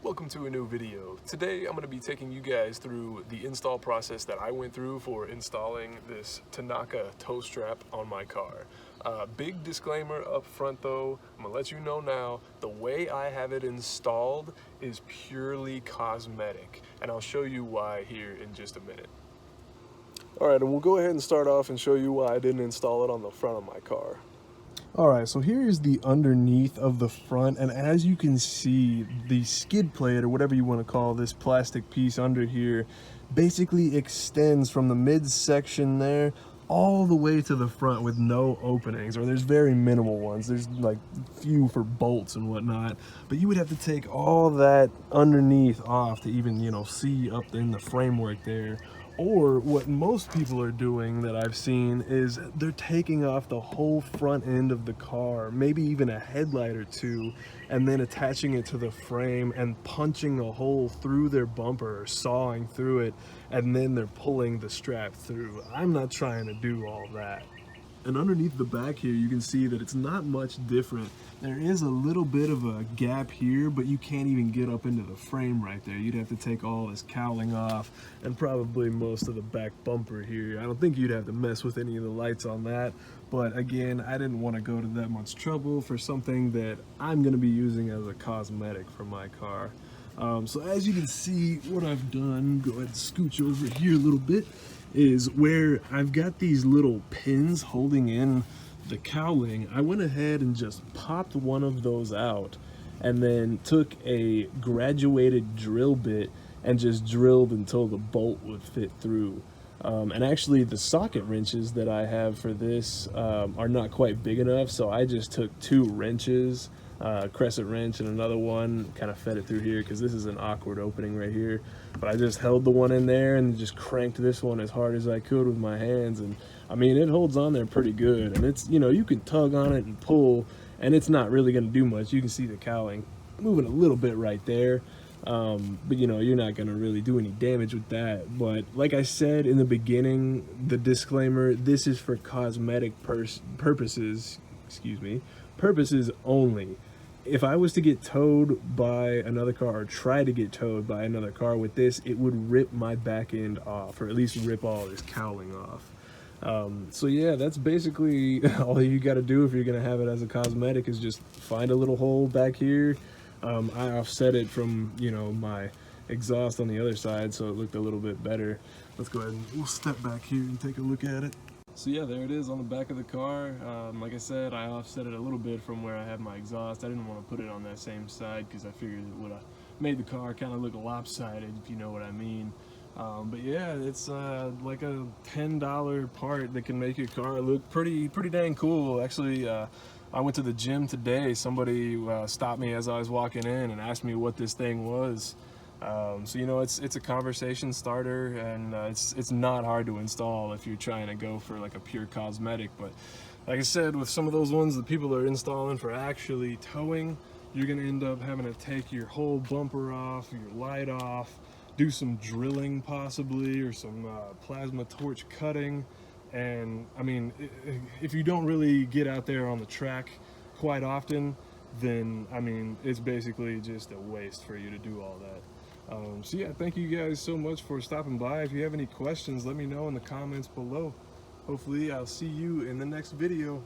Welcome to a new video. Today I'm going to be taking you guys through the install process that I went through for installing this TANAKA toe strap on my car. Big disclaimer up front though, I'm going to let you know now, the way I have it installed is purely cosmetic, and I'll show you why here in just a minute. Alright, and we'll go ahead and start off and show you why I didn't install it on the front of my car. Alright, so here is the underneath of the front, and as you can see, the skid plate, or whatever you want to call this plastic piece under here, basically extends from the midsection there all the way to the front with no openings, or there's very minimal ones. There's like few for bolts and whatnot, but you would have to take all that underneath off to even, see up in the framework there. Or what most people are doing that I've seen is they're taking off the whole front end of the car, maybe even a headlight or two, and then attaching it to the frame and punching a hole through their bumper or sawing through it, and then they're pulling the strap through. I'm not trying to do all that. And underneath the back here, you can see that it's not much different. There is a little bit of a gap here, but you can't even get up into the frame right there. You'd have to take all this cowling off and probably most of the back bumper here. I don't think you'd have to mess with any of the lights on that. But again, I didn't want to go to that much trouble for something that I'm going to be using as a cosmetic for my car. So as you can see, what I've done, go ahead and scooch over here a little bit, is where I've got these little pins holding in the cowling. I went ahead and just popped one of those out and then took a graduated drill bit and just drilled until the bolt would fit through. And actually the socket wrenches that I have for this are not quite big enough, so I just took 2 wrenches, crescent wrench and another one, kind of fed it through here because this is an awkward opening right here, but I just held the one in there and just cranked this one as hard as I could with my hands, and I mean it holds on there pretty good, and it's, you can tug on it and pull and it's not really going to do much. You can see the cowling moving a little bit right there, but you're not going to really do any damage with that. But like I said in the beginning, the disclaimer, this is for cosmetic purposes only. If I was to get towed by another car or try to get towed by another car with this, it would rip my back end off, or at least rip all this cowling off. So yeah, that's basically all you got to do if you're going to have it as a cosmetic, is just find a little hole back here. I offset it from, my exhaust on the other side, so it looked a little bit better. Let's go ahead and we'll step back here and take a look at it. So yeah, there it is on the back of the car. Like I said, I offset it a little bit from where I have my exhaust. I didn't want to put it on that same side because I figured it would have made the car kind of look lopsided, if you know what I mean. But yeah, it's like a $10 part that can make your car look pretty dang cool. Actually, I went to the gym today. Somebody stopped me as I was walking in and asked me what this thing was. So it's a conversation starter, and it's not hard to install if you're trying to go for like a pure cosmetic. But like I said, with some of those ones that people are installing for actually towing, you're gonna end up having to take your whole bumper off, your light off, do some drilling possibly, or some plasma torch cutting. And I mean, if you don't really get out there on the track quite often, then I mean it's basically just a waste for you to do all that. So yeah, thank you guys so much for stopping by. If you have any questions, let me know in the comments below. Hopefully I'll see you in the next video.